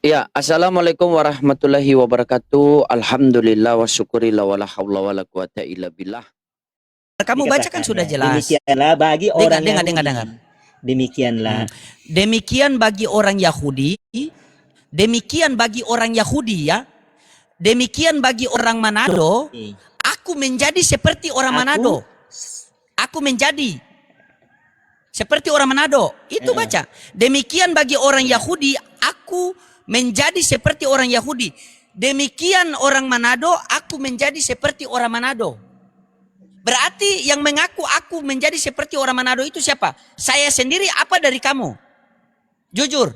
Ya, assalamualaikum warahmatullahi wabarakatuh. Alhamdulillah wa syukurillah wa la haula wa la quwata illa billah. Kamu bacakan Dikatakan sudah ya, jelas. demikianlah bagi Dengar, orang dengar, Yahudi. dengar. Demikianlah. Demikian bagi orang Yahudi, demikian bagi orang Yahudi ya. Demikian bagi orang Manado, aku menjadi seperti orang Manado. Aku menjadi seperti orang Manado. Itu baca. Demikian bagi orang Yahudi, aku menjadi seperti orang Yahudi. Demikian orang Manado, aku menjadi seperti orang Manado. Berarti yang mengaku aku menjadi seperti orang Manado itu siapa? Saya sendiri apa dari kamu? Jujur.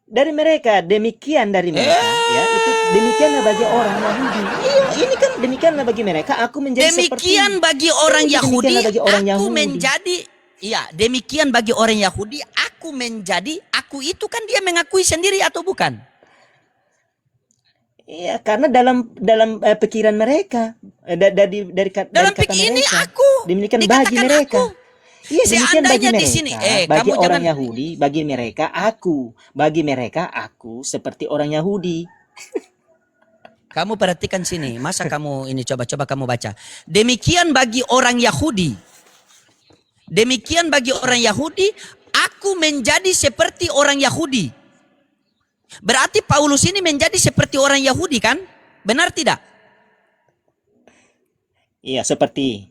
Dari mereka, demikian dari mereka. Ya, itu demikianlah bagi orang Yahudi. Iya, ini kan demikianlah bagi mereka. Aku menjadi demikian seperti. Bagi orang Yahudi, bagi orang aku Yahudi. menjadi. Iya, demikian bagi orang Yahudi, aku menjadi. Aku itu kan dia mengakui sendiri atau bukan? Iya, karena dalam pikiran mereka, dari kata ini mereka, aku demikian bagi mereka. Aku. Iya, demikian bagi mereka. Di sini, bagi kamu orang jangan... Yahudi, bagi mereka aku seperti orang Yahudi. Kamu perhatikan sini, masa kamu ini coba kamu baca. Demikian bagi orang Yahudi. Demikian bagi orang Yahudi, aku menjadi seperti orang Yahudi. Berarti Paulus ini menjadi seperti orang Yahudi kan? Benar tidak? Iya, seperti.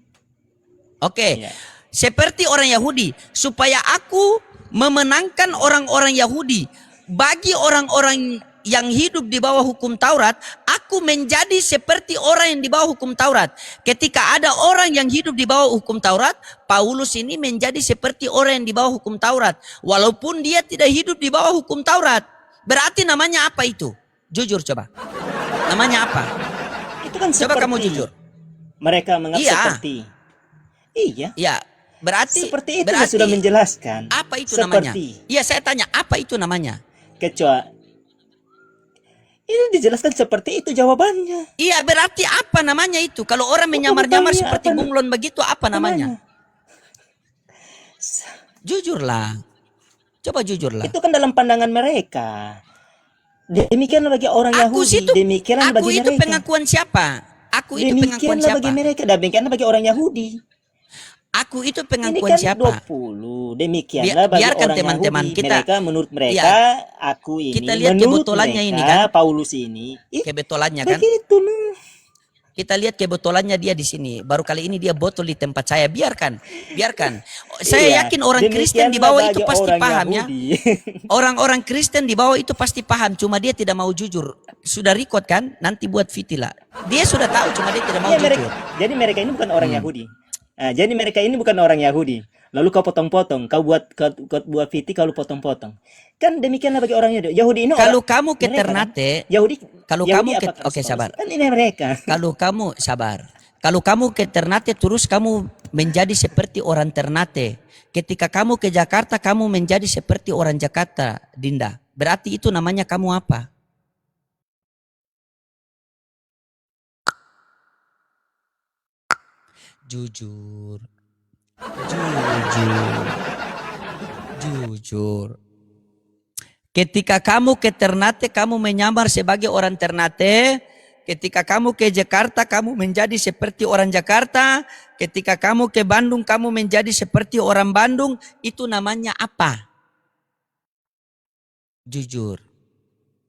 Oke. Iya. Seperti orang Yahudi, supaya aku memenangkan orang-orang Yahudi. Bagi orang-orang yang hidup di bawah hukum Taurat, aku menjadi seperti orang yang di bawah hukum Taurat. Ketika ada orang yang hidup di bawah hukum Taurat, Paulus ini menjadi seperti orang yang di bawah hukum Taurat. Walaupun dia tidak hidup di bawah hukum Taurat. Berarti namanya apa itu? Jujur coba. Namanya apa? Itu kan coba kamu jujur. Mereka menganggap seperti. Iya. Iya. Berarti seperti itu sudah menjelaskan. Apa itu namanya? Iya, saya tanya, apa itu namanya? Kecuali ini dijelaskan seperti itu jawabannya. Iya, berarti apa namanya itu? Kalau orang menyamar-nyamar seperti bunglon begitu, apa namanya? Jujurlah. Coba jujurlah. Itu kan dalam pandangan mereka. Demikianlah bagi orang Yahudi. Demikianlah bagi mereka. Aku itu pengakuan siapa? Aku itu pengakuan siapa? Bagi mereka. Demikianlah bagi orang Yahudi. Aku itu pengakuan siapa? 20. Demikianlah bagi orang teman-teman Yahudi. Mereka menurut mereka, aku ini. Kita lihat kebetulannya ini kan. Paulus ini. Kebetulannya kan. Begitu. Kita lihat kebetulannya dia di sini. Baru kali ini dia botol di tempat saya. Biarkan. Saya yakin orang Kristen di bawah itu pasti paham ya. Orang-orang Kristen di bawah itu pasti paham. Cuma dia tidak mau jujur. Sudah record kan? Nanti buat fitilah. Dia sudah tahu, cuma dia tidak mau jujur. Jadi mereka ini bukan orang Yahudi. Jadi mereka ini bukan orang Yahudi. Lalu kau potong-potong, kau buat fiti, kau potong-potong. Kan demikianlah bagi orang Yahudi ini. Kalau kamu ke Ternate, Yahudi. Kalau kamu ke, oke sabar. Kan ini mereka. Kalau kamu sabar. Kalau kamu ke Ternate terus kamu menjadi seperti orang Ternate. Ketika kamu ke Jakarta kamu menjadi seperti orang Jakarta, Dinda. Berarti itu namanya kamu apa? Jujur. Ketika kamu ke Ternate, kamu menyamar sebagai orang Ternate. Ketika kamu ke Jakarta, kamu menjadi seperti orang Jakarta. Ketika kamu ke Bandung, kamu menjadi seperti orang Bandung. Itu namanya apa? Jujur.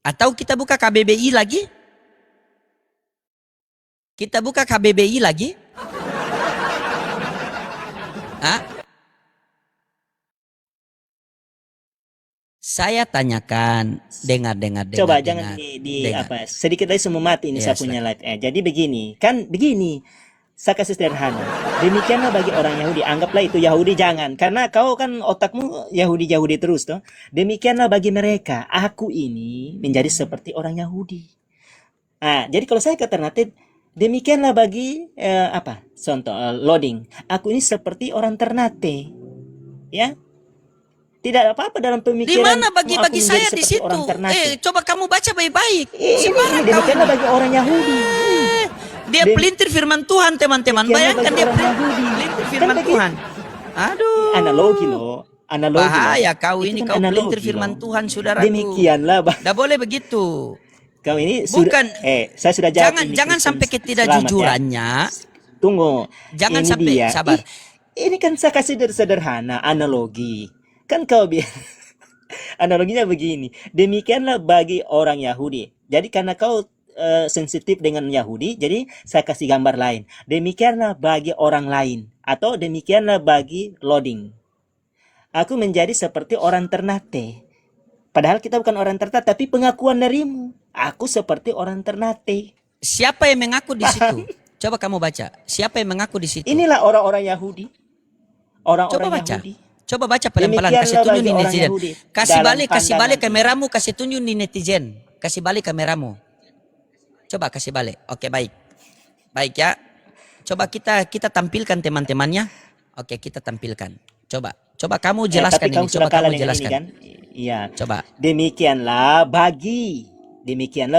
Atau kita buka KBBI lagi? Kita buka KBBI lagi? Hah? Saya tanyakan, dengar. Coba jangan apa sedikit lagi semua mati ini saya punya live. Jadi begini, saya kasih sederhana. Demikianlah bagi orang Yahudi, anggaplah itu Yahudi jangan, karena kau kan otakmu Yahudi terus toh. Demikianlah bagi mereka, aku ini menjadi seperti orang Yahudi. Jadi kalau saya ke Ternate, demikianlah bagi contoh loading. Aku ini seperti orang Ternate, ya. Tidak apa-apa dalam pemikiran. Di mana bagi saya di situ? Coba kamu baca baik-baik. Ini demikianlah bagi orang Yahudi. Dia pelintir firman Tuhan, teman-teman. Bayangkan dia pelintir firman Tuhan. Aduh. Analogi loh. analogi. Bahaya kau Itu ini, kan kau analogi, pelintir firman loh. Tuhan, saudaraku. Demikianlah, Tidak boleh begitu. kau ini Bukan. saya sudah jawab ini, Jangan Kristen sampai Selamat, ya. ketidakjujurannya. Tunggu. Jangan Ini sampai, dia. sabar. Ini kan saya kasih sederhana analogi. Kan kau bilang analoginya begini. Demikianlah bagi orang Yahudi. Jadi karena kau sensitif dengan Yahudi, jadi saya kasih gambar lain. Demikianlah bagi orang lain, atau demikianlah bagi loading. Aku menjadi seperti orang Ternate. Padahal kita bukan orang Ternate, tapi pengakuan darimu. Aku seperti orang Ternate. Siapa yang mengaku di situ? Coba kamu baca. Siapa yang mengaku di situ? Inilah orang-orang Yahudi. Coba Orang-orang baca. Yahudi. Coba baca pelan-pelan. Demikianlah Kasih tunjuk bagi di orang netizen. Yahudi Kasih dalam balik pandangan kameramu. Kasih tunjuk di netizen. Kasih balik kameramu. Coba kasih balik. Oke, baik. Baik ya. Coba kita tampilkan teman-temannya. Oke, kita tampilkan. Coba kamu jelaskan tapi ini. kamu Coba sudah kalah kamu dengan jelaskan. ini kan? Iya. Coba. Demikianlah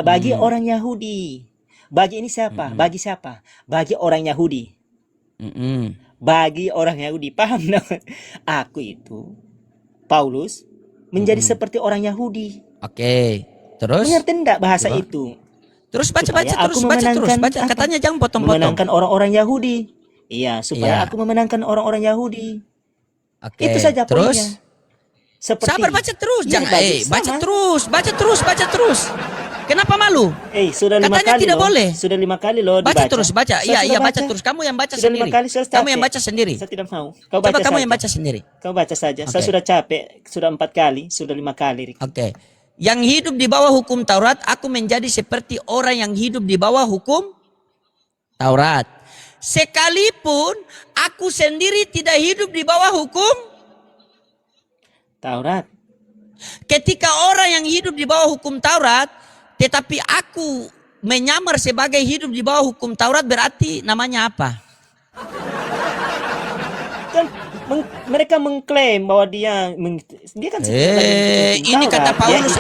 bagi orang Yahudi. Bagi ini siapa? Bagi siapa? Bagi orang Yahudi. Bagi orang Yahudi. Paham dong? Aku itu, Paulus, menjadi seperti orang Yahudi. Oke. Terus? Mengerti enggak bahasa Coba. itu? Terus Supaya aku memenangkan baca. apa? Katanya jangan potong-potong. Memenangkan orang-orang Yahudi. Iya, supaya Iya. aku memenangkan orang-orang Yahudi. Oke. Itu saja Terus? poinnya. Seperti Sabar, baca terus. Iya, Jangan, bagus. baca terus. Kenapa malu? Sudah 5 Katanya kali tidak loh. Sudah Sudah 5 kali loh Baca dibaca. terus, baca. Saya Iya, sudah baca terus. Kamu yang baca Sudah 5 sendiri. kali, saya Kamu capek. yang baca sendiri. Saya tidak mau. Kau Coba baca kamu saja. yang baca sendiri. Kau baca saja. Saya Oke. sudah capek. Sudah 4 kali. Sudah 5 kali. Oke. Yang hidup di bawah hukum Taurat, aku menjadi seperti orang yang hidup di bawah hukum Taurat. Sekalipun aku sendiri tidak hidup di bawah hukum. Taurat. Ketika orang yang hidup di bawah hukum Taurat, tetapi aku menyamar sebagai hidup di bawah hukum Taurat, berarti namanya apa? Kan mereka mengklaim bahwa dia kan Ini kata Paulus,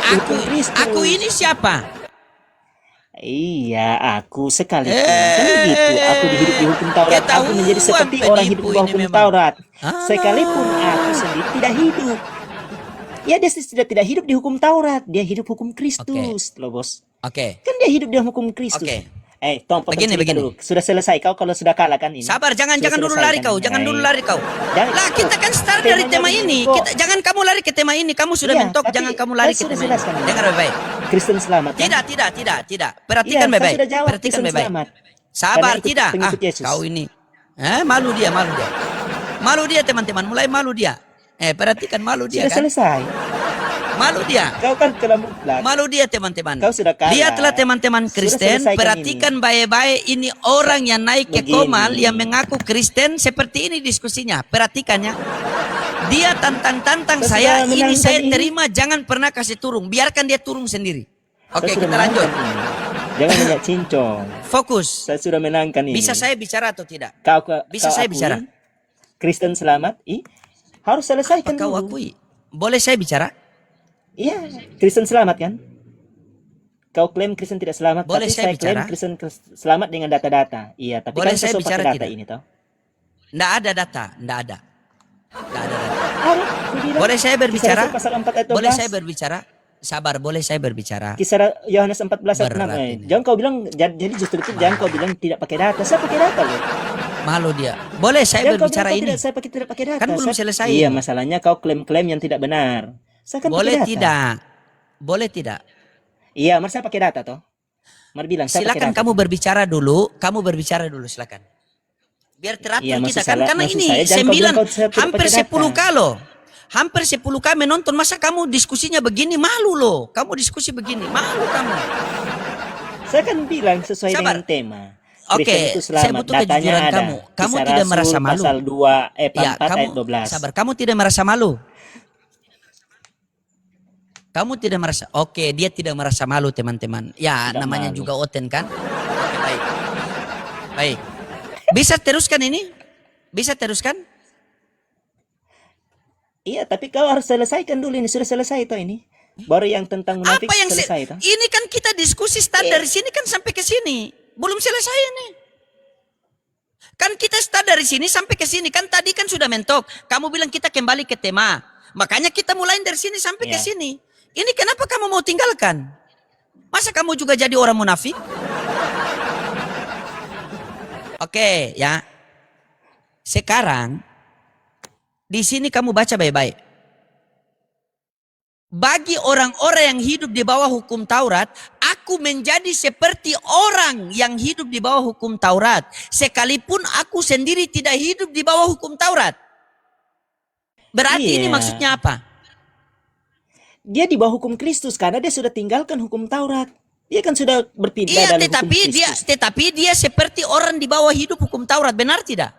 aku ini siapa? Iya, aku sekalipun kan begitu. Aku hidup di hukum Taurat. Aku menjadi seperti orang hidup di bawah hukum Taurat. Sekalipun aku sendiri tidak hidup. Ya, dia tidak hidup di hukum Taurat. Dia hidup hukum Kristus, loh bos. Oke. Kan dia hidup di hukum Kristus. Oke. Tom, potong cerita dulu. Sudah selesai kau kalau sudah kalah kan ini? Sabar, jangan dulu lari kau. Jangan dulu lari kau. Lah, kita kan start dari tema ini. Jangan kamu lari ke tema ini. Kamu sudah mentok, jangan kamu lari ke tema ini. Dengar baik-baik. Kristen selamat. Kan? Tidak. Perhatikan baik-baik. Perhatikan baik-baik. Sabar, tidak. Kau ini. Malu dia. Malu dia teman-teman. Mulai malu dia. Perhatikan malu dia sudah kan. Selesai. Malu dia. Kau kan kelam mutlak. Malu dia teman-teman. Kau sudah kalah. Lihatlah teman-teman Kristen, perhatikan baik-baik ini orang yang naik ke Komal yang mengaku Kristen, seperti ini diskusinya. Perhatikan ya. Dia tantang-tantang saya, ini saya terima, jangan pernah kasih turun. Biarkan dia turun sendiri. Oke, kita lanjut. Jangan banyak cincong. Fokus. Saya sudah menangkan ini. Bisa saya bicara atau tidak? Bisa saya bicara. Kristen selamat? Harus selesaikan kau dulu. akui. Boleh saya bicara? Iya, Kristen selamat kan? Kau klaim Kristen tidak selamat, boleh tapi saya klaim Kristen selamat dengan data-data. Iya, tapi boleh kan saya bicara data tidak? ini toh. Nggak ada data, nggak ada. Ada, boleh saya berbicara? Pasal 4 ayat 12. Boleh saya berbicara? Sabar, boleh saya berbicara? Kisah Yohanes 14 ayat 6. Jangan kau bilang, jadi justru itu jangan kau bilang tidak pakai data. Saya pakai data loh. Malu dia. Boleh saya berbicara ini? Saya tidak pakai data. Kan belum selesai. Iya, masalahnya kau klaim-klaim yang tidak benar. Saya kan boleh pakai data. Boleh tidak? Iya, mari saya pakai data toh. Mari bilang saya silakan kamu berbicara dulu, silakan. Biar teratur kita kan, karena ini 9 hampir 10 kali. Hampir 10 kali menonton, masa kamu diskusinya begini, malu loh. Kamu diskusi begini, malu kamu. Saya kan bilang sesuai dengan tema. Oke, saya butuh kejujuran kamu. Kamu tidak merasa malu. Pasal 2 4 ayat 12. Sabar, kamu tidak merasa malu. Kamu tidak merasa, oke, dia tidak merasa malu teman-teman. Ya, tidak namanya malu. Juga Oten kan. Oke, baik. Bisa teruskan ini? Bisa teruskan? Iya, tapi kau harus selesaikan dulu ini. Sudah selesai toh ini. Baru yang tentang munafik selesai toh. Ini kan kita diskusi start dari sini kan sampai ke sini. Belum selesai ini. Kan kita start dari sini sampai ke sini. Kan tadi kan sudah mentok. Kamu bilang kita kembali ke tema. Makanya kita mulai dari sini sampai ke Ya. sini. Ini kenapa kamu mau tinggalkan? Masa kamu juga jadi orang munafik? Oke, ya. Sekarang di sini kamu baca baik-baik. Bagi orang-orang yang hidup di bawah hukum Taurat, aku menjadi seperti orang yang hidup di bawah hukum Taurat, sekalipun aku sendiri tidak hidup di bawah hukum Taurat. Berarti ini Iya. maksudnya apa? Dia di bawah hukum Kristus karena dia sudah tinggalkan hukum Taurat. Dia kan sudah berpindah Iya, dalam hukum Kristus. tetapi dia seperti orang di bawah hidup hukum Taurat, benar tidak?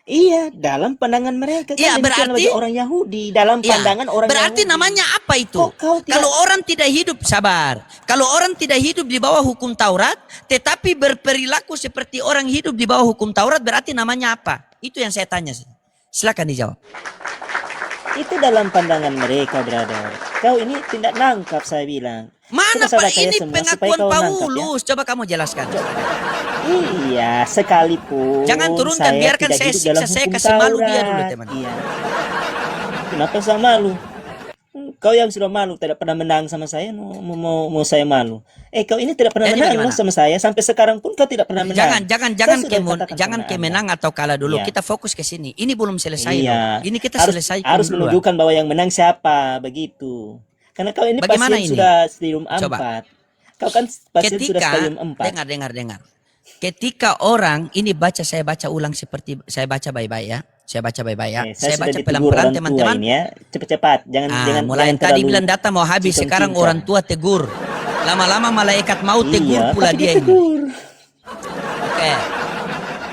Iya, dalam pandangan mereka kan Iya, demikian berarti- bagi orang Yahudi, dalam Iya, pandangan orang berarti Yahudi. namanya apa itu? Kok kau tidak- Kalau orang tidak hidup, sabar. Kalau orang tidak hidup di bawah hukum Taurat, tetapi berperilaku seperti orang hidup di bawah hukum Taurat, berarti namanya apa? Itu yang saya tanya. Silakan dijawab. Itu dalam pandangan mereka, brother. Kau ini tidak nangkap, saya bilang. Mana Coba saya Pak baca ya ini semua, pengakuan supaya kau nangkap, ya. Paulus? Coba kamu jelaskan. Iya, sekalipun Jangan turunkan, biarkan tidak saya hidup dalam siksa, saya hukum kasih malu dia Taurat. dulu, teman. Iya. Kenapa saya malu? Kau yang sudah malu, tidak pernah menang sama saya, mau saya malu. Kau ini tidak pernah Jadi menang bagaimana? loh sama saya, sampai sekarang pun kau tidak pernah menang. Saya sudah katakan Jangan kemenangan. menang atau kalah dulu. Iya. Kita fokus ke sini. Ini belum selesai Iya. loh. Ini kita harus, selesaikan harus dulu. menunjukkan bahwa yang menang siapa, begitu. Karena kau ini Bagaimana pasien ini? sudah stadium Coba. 4. Kau kan pasien sudah stadium 4. dengar. Ketika orang ini saya baca ulang seperti saya baca baik-baik ya. Saya baca baik-baik ya. Saya Saya sudah baca ditegur pelan-pelan orang tua teman-teman. ini ya. Cepat-cepat, jangan Mulai jangan tadi terlalu bilang data mau habis, sekarang cincang-cincang. orang tua tegur. Lama-lama malaikat mau tegur Iya, pula tapi dia ini. ditegur. Oke.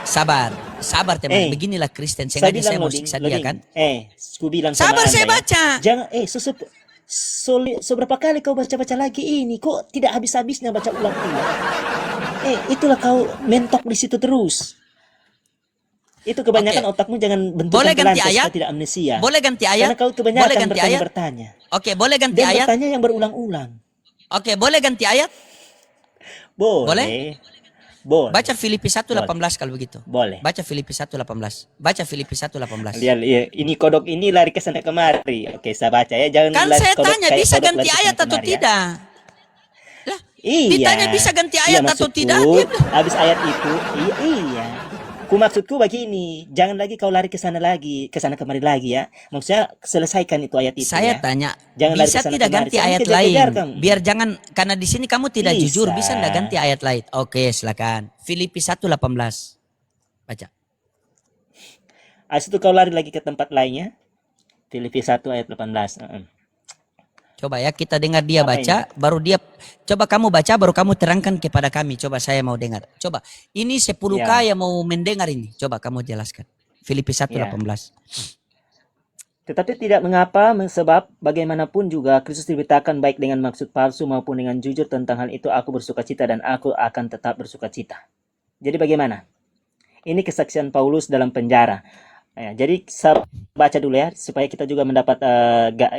Sabar teman. Beginilah Kristen. Sengaja saya mau loading, siksa dia loading. kan. Ku bilang sama Sabar, Anda saya ya. baca. Jangan seberapa kali kau baca-baca lagi ini, kok tidak habis-habisnya baca ulang-ulang. Itulah kau mentok di situ terus. Itu kebanyakan Oke. otakmu jangan bentuk Boleh ganti ayat? supaya tidak amnesia. Boleh ganti ayat? Karena kau kebanyakan Boleh ganti ayat? bertanya. Oke, boleh ganti Dan ayat? bertanya yang berulang-ulang. Oke, boleh ganti ayat? Boleh. Baca Filipi 1:18 kalau begitu. Boleh. Baca Filipi 1:18. Baca Filipi 1:18. Lihat, ini kodok ini lari ke sana kemari. Oke, saya baca ya. Jangan Kan lari saya kodok tanya kayak bisa kodok ganti lari ke ayat sana atau kemari, ya. tidak? Iya. Ditanya bisa ganti ayat atau maksudku, tidak? Dia bilang, habis ayat itu, iya. Maksudku begini, jangan lagi kau lari ke sana kemari lagi ya. Maksudnya selesaikan itu ayat itu saya ya. tanya, Jangan lari bisa kesana tidak kemari. ganti Jangan ayat kejar-kejar lain? kamu. Biar jangan, karena di sini kamu tidak Bisa. jujur, bisa tidak ganti ayat lain? Oke, silakan. Filipi 1:18. Baca. Habis itu kau lari lagi ke tempat lainnya. Filipi 1 ayat 18. Coba ya, kita dengar dia Apa baca, baru dia, coba kamu baca, baru kamu terangkan kepada kami. Coba saya mau dengar. Coba, ini 10K yang mau mendengar ini. Coba kamu jelaskan. Filipi 1:18. Tetapi tidak mengapa, sebab bagaimanapun juga Kristus diberitakan baik dengan maksud palsu maupun dengan jujur. Tentang hal itu aku bersukacita dan aku akan tetap bersukacita. Jadi bagaimana? Ini kesaksian Paulus dalam penjara. Ya, jadi saya baca dulu ya supaya kita juga mendapat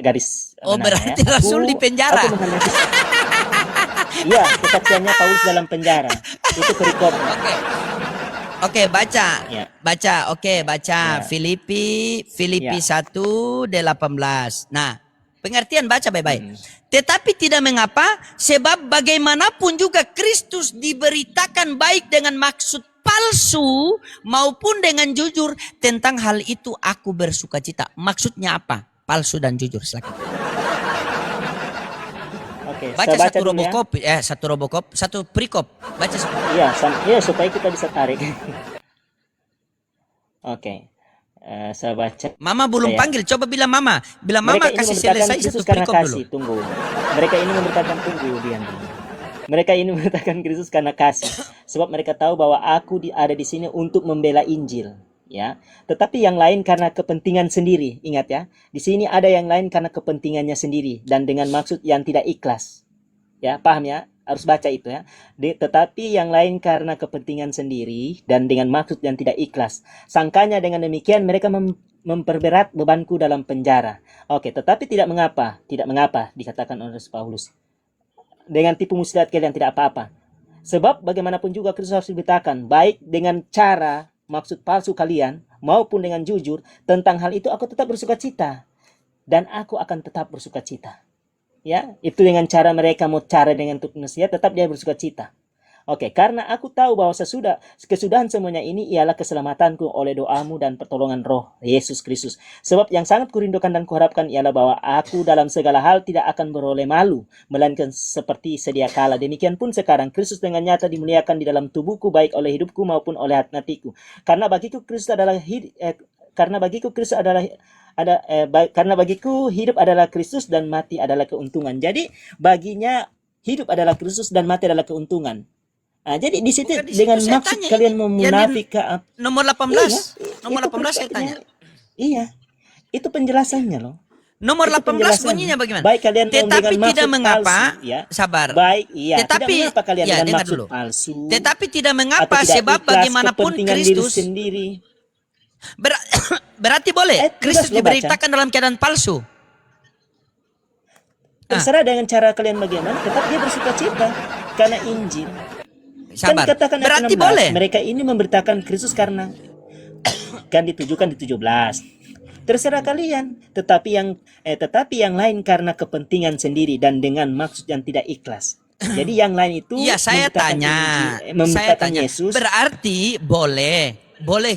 garis. Oh, menara, berarti ya. Rasul di penjara. Aku menghadapi. Iya, kesaksiannya Paulus dalam penjara. Itu perikopnya. Oke, baca. Ya. Baca, oke, baca. Ya. Filipi Ya. 1:18. Nah, pengertian baca baik-baik. Tetapi tidak mengapa, sebab bagaimanapun juga Kristus diberitakan baik dengan maksud palsu maupun dengan jujur. Tentang hal itu aku bersukacita. Maksudnya apa? Palsu dan jujur. Silakan. Oke, Baca saya baca satu dulu ya. robokop, satu perikop. Baca Iya, supaya kita bisa tarik. Oke. Saya baca. Mama belum Ya. panggil, coba bilang Mama. Bilang Mama Mereka ini kasih memberitakan selesai Kristus satu karena perikop dulu. kasih. Tunggu. Mereka ini memberitakan Dian. Mereka ini memberitakan Kristus karena kasih, sebab mereka tahu bahwa aku ada di sini untuk membela Injil, ya. Tetapi yang lain karena kepentingan sendiri. Ingat ya, di sini ada yang lain karena kepentingannya sendiri dan dengan maksud yang tidak ikhlas. Ya, paham ya? Harus baca itu ya. Tetapi yang lain karena kepentingan sendiri dan dengan maksud yang tidak ikhlas. Sangkanya dengan demikian mereka memperberat bebanku dalam penjara. Oke, tetapi tidak mengapa dikatakan oleh Paulus. Dengan tipu muslihat kalian tidak apa-apa. Sebab bagaimanapun juga Kristus harus diberitakan baik dengan cara maksud palsu kalian maupun dengan jujur. Tentang hal itu aku tetap bersukacita. dan aku akan tetap bersukacita. Ya, itu dengan cara mereka mau cara dengan untuk manusia, tetap dia bersukacita. Oke, karena aku tahu bahwa kesudahan semuanya ini ialah keselamatanku oleh doamu dan pertolongan Roh Yesus Kristus. Sebab yang sangat kurindukan dan kuharapkan ialah bahwa aku dalam segala hal tidak akan beroleh malu, melainkan seperti sedia kala. Demikian pun sekarang Kristus dengan nyata dimuliakan di dalam tubuhku, baik oleh hidupku maupun oleh hatiku. Karena bagiku Kristus adalah karena bagiku hidup adalah Kristus dan mati adalah keuntungan. Jadi baginya hidup adalah Kristus dan mati adalah keuntungan. Nah, jadi di situ dengan maksud kalian memunafikan nomor 18. Nomor 18 saya tanya. Iya. Itu penjelasannya loh. Nomor 18 bunyinya bagaimana? Baik kalian tetapi tidak mengapa, palsu, ya. Sabar. Baik, iya. Tetapi tidak mengapa kalian dengan dengar maksud dulu. palsu. Tetapi tidak mengapa atau tidak sebab ikhlas bagaimanapun kepentingan Kristus diri sendiri. berarti boleh Kristus lo diberitakan dalam keadaan palsu. Terserah dengan cara kalian bagaimana, tetap dia bersukacita karena Injil. Sabar. Kan katakan ayat Berarti 16, boleh. mereka ini memberitakan Kristus karena kan ditujukan di 17. Terserah kalian, tetapi yang lain karena kepentingan sendiri dan dengan maksud yang tidak ikhlas. Jadi yang lain itu Iya, saya tanya. Saya tanya. Yesus. Berarti boleh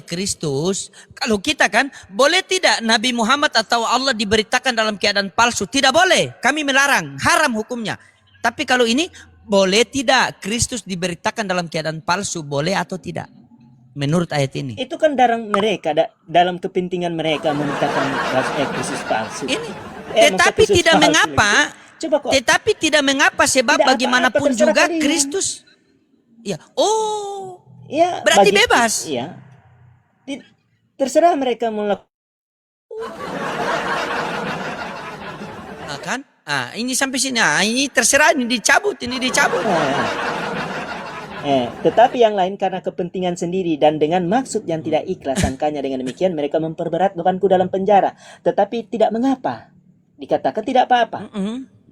Kristus. Kalau kita kan, boleh tidak Nabi Muhammad atau Allah diberitakan dalam keadaan palsu? Tidak boleh. Kami melarang, haram hukumnya. Tapi kalau ini boleh tidak Kristus diberitakan dalam keadaan palsu, boleh atau tidak? Menurut ayat ini. Itu kan dalam kepentingan mereka memberitakan Kristus palsu. Ini. Tetapi tidak mengapa. Coba kok. Tetapi tidak mengapa sebab Tidak bagaimanapun apa-apa, juga kalian. Kristus. Ya. Oh. Ya, Berarti bebas. Iya. Terserah mereka melakukan. Kan? Ini sampai sini. Ini terserah, ini dicabut. Tetapi yang lain karena kepentingan sendiri dan dengan maksud yang tidak ikhlas. Sangkanya dengan demikian mereka memperberat bebanku dalam penjara. Tetapi tidak mengapa. Dikatakan tidak apa-apa.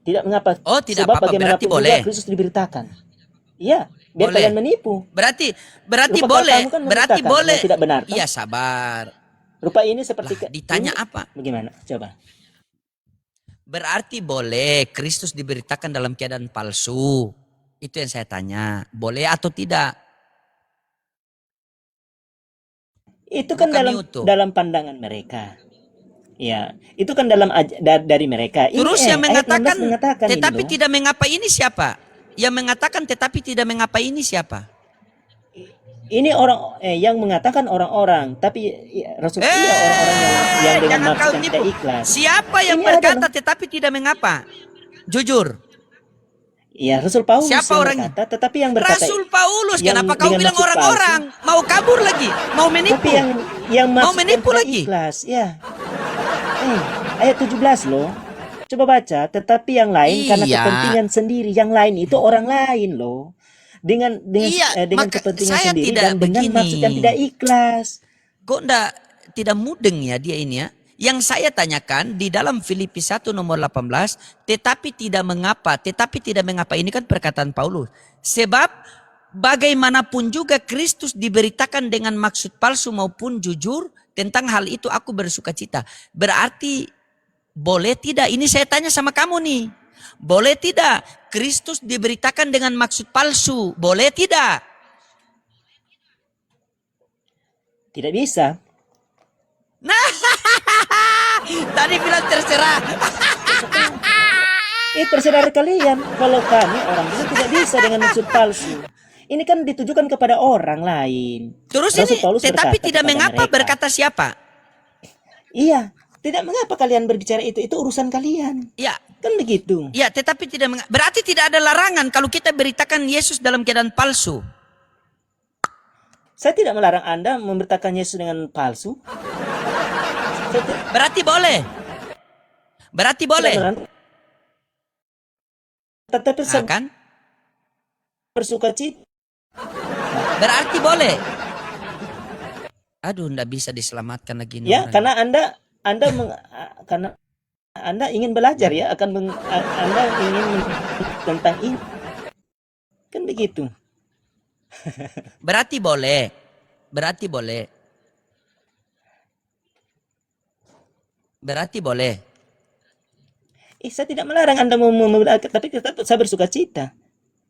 Tidak mengapa. Oh, tidak Sebab apa-apa. Berarti bagaimanapun boleh. juga Kristus diberitakan. Iya, biar Boleh. kalian menipu. Berarti Rupa boleh. kamu kan Berarti memberitakan, boleh. yang tidak benar, kan? Iya, sabar. Rupa ini seperti Lah, ditanya ini, apa? Bagaimana? Coba. Berarti boleh Kristus diberitakan dalam keadaan palsu. Itu yang saya tanya. Boleh atau tidak? Itu kan Bukan dalam pandangan mereka. Ya, itu kan dari mereka. Terus yang ayat 16 mengatakan tetapi ini, tidak mengapa ini siapa? Yang mengatakan tetapi tidak mengapa ini siapa? ini orang yang mengatakan orang-orang, tapi Rasul orang-orang yang dengan jangan maksud kau yang nipu. tidak ikhlas. Siapa yang Ini berkata tetapi tidak mengapa? Jujur. Iya, Rasul Paulus Siapa yang orangnya? berkata, tetapi yang berkata Rasul Paulus. yang Kenapa kau dengan bilang maksud orang-orang? Mau kabur lagi? Mau menipu? Tapi yang Mau maksud menipu yang tidak lagi? ikhlas, ya. Ayat 17 loh. Coba baca, tetapi yang lain karena Iya. kepentingan sendiri, yang lain itu orang lain loh. Dengan Iya, dengan maka kepentingan saya sendiri tidak dan dengan begini. maksud yang tidak ikhlas. Kok tidak mudeng ya dia ini ya? Yang saya tanyakan di dalam Filipi 1 nomor 18, tetapi tidak mengapa ini kan perkataan Paulus. Sebab bagaimanapun juga Kristus diberitakan dengan maksud palsu maupun jujur, tentang hal itu aku bersukacita. Berarti boleh tidak? Ini saya tanya sama kamu nih. Boleh tidak Kristus diberitakan dengan maksud palsu? Boleh tidak? Tidak bisa. Nah, tadi bilang terserah. Terserah kalian. Kalau kami orang itu tidak bisa dengan maksud palsu. Ini kan ditujukan kepada orang lain. Terus Rasul ini, Paulus tetapi berkata tidak kepada mengapa mereka, berkata siapa? Iya, tidak mengapa kalian berbicara itu urusan kalian. Ya, Kan begitu. ya, tetapi tidak berarti tidak ada larangan kalau kita beritakan Yesus dalam keadaan palsu. Saya tidak melarang Anda memberitakan Yesus dengan palsu. Berarti boleh. Berarti boleh. Tetapi Nah, kan? bersukacita. Berarti boleh. Aduh, ndak bisa diselamatkan lagi nih Ya, orang. karena Anda ingin belajar ya, Anda ingin tentang ini. Kan begitu. Berarti boleh. Berarti boleh. Berarti boleh. Saya tidak melarang Anda tapi tetap saya bersuka cita.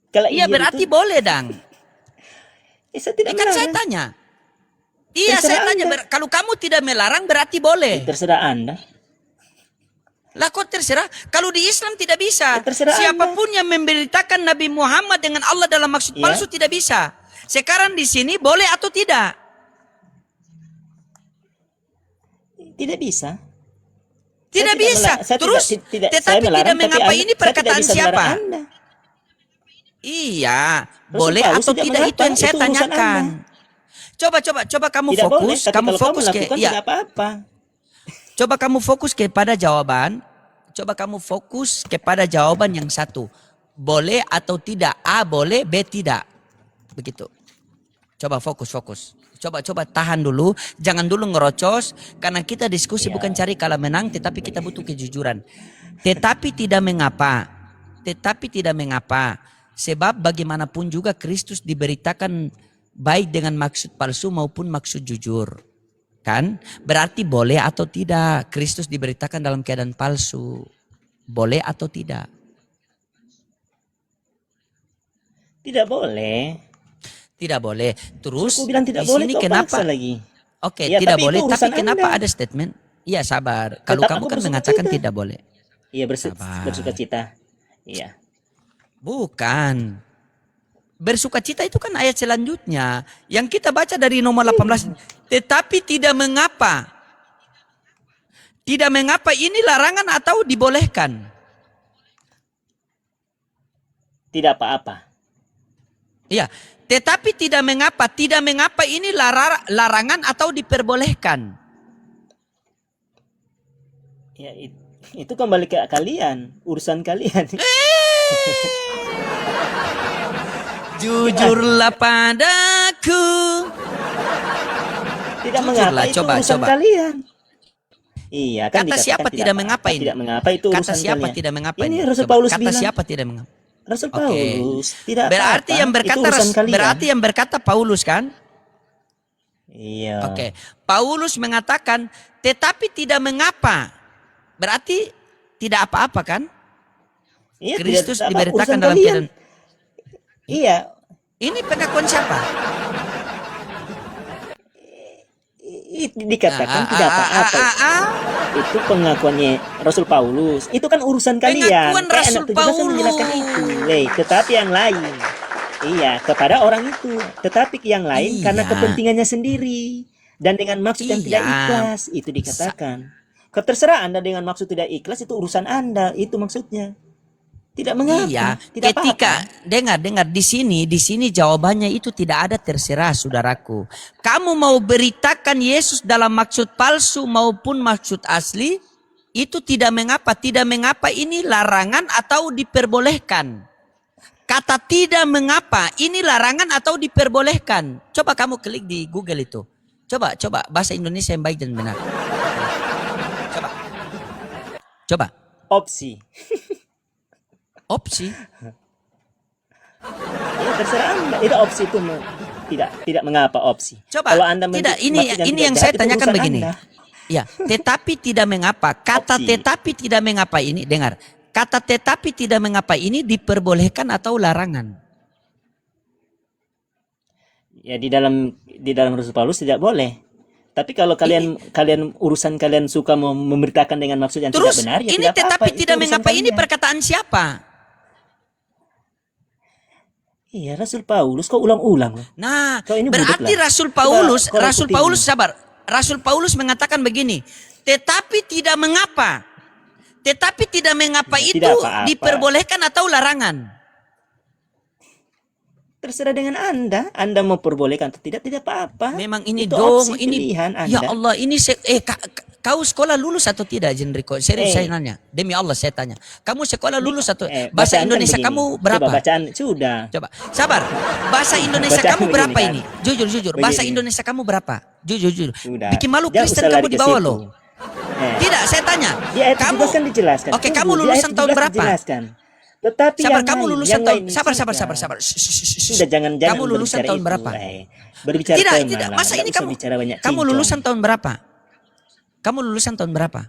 Kalau Iya berarti boleh dang. saya tidak Kan saya melarang. tanya. Iya Terserah saya tanya, Anda. kalau kamu tidak melarang berarti boleh. Terserah Anda. Lah kok terserah? Kalau di Islam tidak bisa. Terserah Siapapun yang memberitakan Nabi Muhammad dengan Allah dalam maksud Ya. palsu tidak bisa. Sekarang di sini boleh atau tidak? Tidak bisa. Tidak bisa. Terus tetapi tidak mengapa ini perkataan siapa? Iya, boleh Paulus atau tidak tidak itu yang mengapa, saya itu urusan tanyakan. Coba kamu Tidak boleh, fokus, tapi kamu kalau fokus kamu ke lakukan ya. tidak apa-apa. Coba kamu fokus kepada jawaban. Coba kamu fokus kepada jawaban yang satu. Boleh atau tidak? A boleh, B tidak. Begitu. Coba fokus. Coba tahan dulu. Jangan dulu ngerocos. Karena kita diskusi Ya. bukan cari kalah menang. Tetapi kita butuh kejujuran. Tetapi tidak mengapa. Sebab bagaimanapun juga Kristus diberitakan baik dengan maksud palsu maupun maksud jujur. Kan? Berarti boleh atau tidak Kristus diberitakan dalam keadaan palsu? Boleh atau tidak? Tidak boleh. Tidak boleh. Terus Aku bilang tidak di boleh, sini kau kenapa? paksa lagi. Oke, Ya, tidak tapi boleh. itu Tapi urusan kenapa Anda. ada statement? Iya sabar. Kalau Tetap kamu aku kan bersuka mengatakan cita. tidak boleh. Iya Sabar. bersuka cita. Iya. Bukan. Bersuka cita itu kan ayat selanjutnya. Yang kita baca dari nomor 18. Tetapi tidak mengapa. Tidak mengapa ini larangan atau dibolehkan? Tidak apa-apa. Iya. Tetapi tidak mengapa. Tidak mengapa ini larangan atau diperbolehkan? Ya itu kembali ke kalian, urusan kalian. Jujurlah padaku. Tidak Jujurlah, mengapa itu coba. urusan kalian. Iya kan Kata dikatakan siapa tidak mengapa apa-apa, ini? Tidak mengapa itu Kata urusan siapa kalian. tidak mengapa Ini ini? Rasul Coba, Paulus kata bilang. siapa tidak mengapa? Rasul Oke. Paulus tidak Berarti apa-apa, yang berkata itu urusan kalian. berarti yang berkata Paulus kan? Iya. Oke. Paulus mengatakan tetapi tidak mengapa. Berarti tidak apa-apa kan? Iya, Kristus tidak apa-apa, diberitakan urusan dalam kalian. keadaan. Iya. Ini pengakuan siapa? Dikatakan tidak apa-apa. Itu pengakuannya Rasul Paulus. Itu kan urusan kalian. Pengakuan Kayak Rasul anak 17 menjelaskan Paulus. itu. Tetapi yang lain. Iya, kepada orang itu. Tetapi yang lain Iya. karena kepentingannya sendiri. Dan dengan maksud yang tidak Iya. ikhlas. Itu dikatakan. Terserah Anda dengan maksud tidak ikhlas, itu urusan Anda. Itu maksudnya. Tidak mengapa. Iya, Tidak ketika apa-apa. dengar di sini jawabannya itu tidak ada terserah saudaraku. Kamu mau beritakan Yesus dalam maksud palsu maupun maksud asli, itu tidak mengapa ini larangan atau diperbolehkan. Kata tidak mengapa ini larangan atau diperbolehkan. Coba kamu klik di Google itu. Coba bahasa Indonesia yang baik dan benar. Coba. Opsi. Opsi. Ya, terserah Anda. Itu opsi itu tidak mengapa opsi. Coba. Kalau Anda Tidak, maksud ini yang jahat, saya itu tanyakan urusan begini. Anda. Ya, tetapi tidak mengapa. Kata Opsi. tetapi tidak mengapa ini, dengar. Kata tetapi tidak mengapa ini diperbolehkan atau larangan? Ya di dalam Rasul Paulus tidak boleh. Tapi kalau kalian urusan kalian suka memberitakan dengan maksud yang Terus tidak benar, ya ini tidak apa-apa. tetapi Itu tidak urusan mengapa ini kalian. perkataan siapa? Iya, Rasul Paulus kok ulang-ulang loh. Nah, Kau ini budek berarti lah. Rasul Paulus, Coba kau Rasul ikutin. Paulus sabar. Rasul Paulus mengatakan begini, tetapi tidak mengapa. Tetapi tidak mengapa Ya, itu tidak apa-apa. diperbolehkan atau larangan? Terserah dengan Anda mau perbolehkan atau tidak apa-apa. Memang ini Itu dong, opsi ini pilihan Anda. ya Allah, ini kau sekolah lulus atau tidak, Jenriko? Serius Eh. saya nanya. Demi Allah saya tanya. Kamu sekolah lulus atau bacaan bahasa kan Indonesia begini. kamu berapa? Coba bacaan sudah. Coba, sabar. Bahasa Indonesia Bacaan kamu begini berapa kan. ini? Jujur. Bahasa Begini. Indonesia kamu berapa? Jujur. Sudah. Bikin malu Jangan Kristen usah kamu lari di ke bawah situ. loh. Tidak, saya tanya. Di ayat 17 Kamu kan dijelaskan. Oke, Tunggu, kamu di lulusan ayat tahun 17 berapa? dijelaskan. Tetapi Sabar, yang kamu lain, lulusan yang tahun lain sabar. sudah. Shh. Sudah jangan Kamu lulusan berbicara tahun itu. berapa? Berbicara Tidak, tema lah. masa Nggak ini usah kamu bicara banyak kamu cincong. lulusan tahun berapa? Kamu lulusan tahun berapa?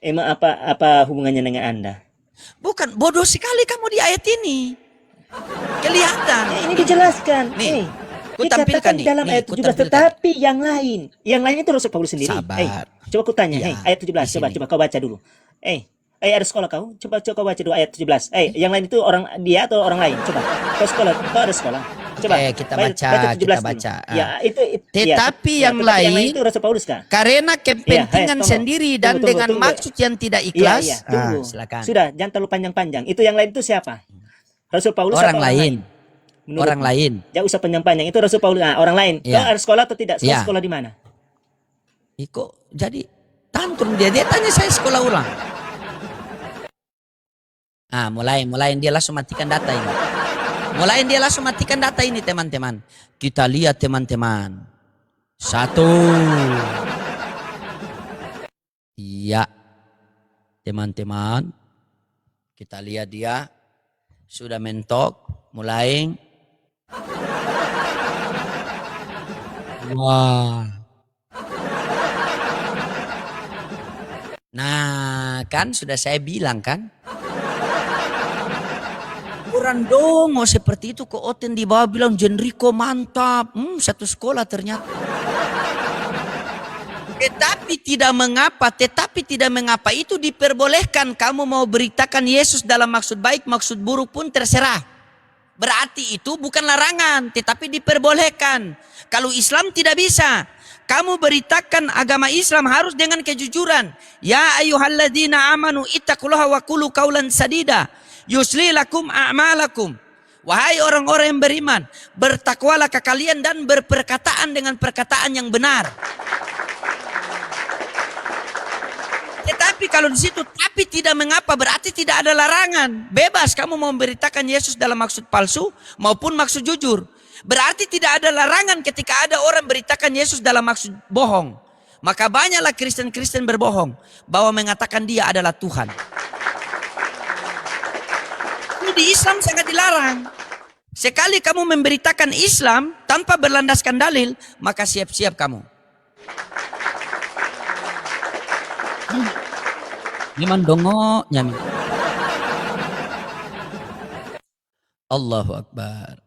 Emang apa hubungannya dengan Anda? Bukan, bodoh sekali kamu di ayat ini. Kelihatan. Ini dijelaskan. Nih, ku dikatakan tampilkan di dalam nih, ayat ku 17, tampilkan. tetapi yang lain itu Rasul Paulus sendiri. Sabar. Coba ku tanya, Ya, ayat 17, di sini. coba kau baca dulu. Ada sekolah kau? Coba kau baca dulu ayat 17. Yang lain itu orang dia atau orang lain? Coba. Kau ada sekolah. Coba. Oke, kita baca, 17 kita dulu. baca. Ya, Tetapi ya, yang tetapi lain itu Rasul Paulus kah? karena kepentingan tunggu. sendiri dan Tunggu, dengan tunggu. maksud yang tidak Iya, ikhlas. tunggu. Silakan. Sudah, jangan terlalu panjang-panjang. Itu yang lain itu siapa? Rasul Paulus Orang atau lain. Menurutmu? Orang lain. Jangan usah panjang-panjang. Itu Rasul Paulus. Nah, orang lain. Iya. Kau ada sekolah atau tidak? Iya. Sekolah di mana? Iko, jadi tantrum dia tanya saya sekolah ulang. Mulai dia langsung matikan data ini. Teman-teman. Kita lihat teman-teman. 1. Iya. Teman-teman. Kita lihat dia sudah mentok, mulai. Wah. Nah, kan sudah saya bilang kan. Orang dongo seperti itu ke Oten di bawah bilang Jenriko mantap. Satu sekolah ternyata. Tetapi tidak mengapa itu diperbolehkan. Kamu mau beritakan Yesus dalam maksud baik, maksud buruk pun terserah. Berarti itu bukan larangan, tetapi diperbolehkan. Kalau Islam tidak bisa. Kamu beritakan agama Islam harus dengan kejujuran. Ya ayyuhalladzina amanu ittaqullaha wa qulu qaulan sadida. Yusli lakum a'malakum. Wahai orang-orang yang beriman, bertakwalah kalian dan berperkataan dengan perkataan yang benar. Tetapi kalau di situ tapi tidak mengapa berarti tidak ada larangan. Bebas kamu mau memberitakan Yesus dalam maksud palsu maupun maksud jujur. Berarti tidak ada larangan ketika ada orang beritakan Yesus dalam maksud bohong. Maka banyaklah Kristen-Kristen berbohong bahwa mengatakan dia adalah Tuhan. Ini di Islam sangat dilarang. Sekali kamu memberitakan Islam tanpa berlandaskan dalil, maka siap-siap kamu. Iman dongo nyami. Allahu Akbar.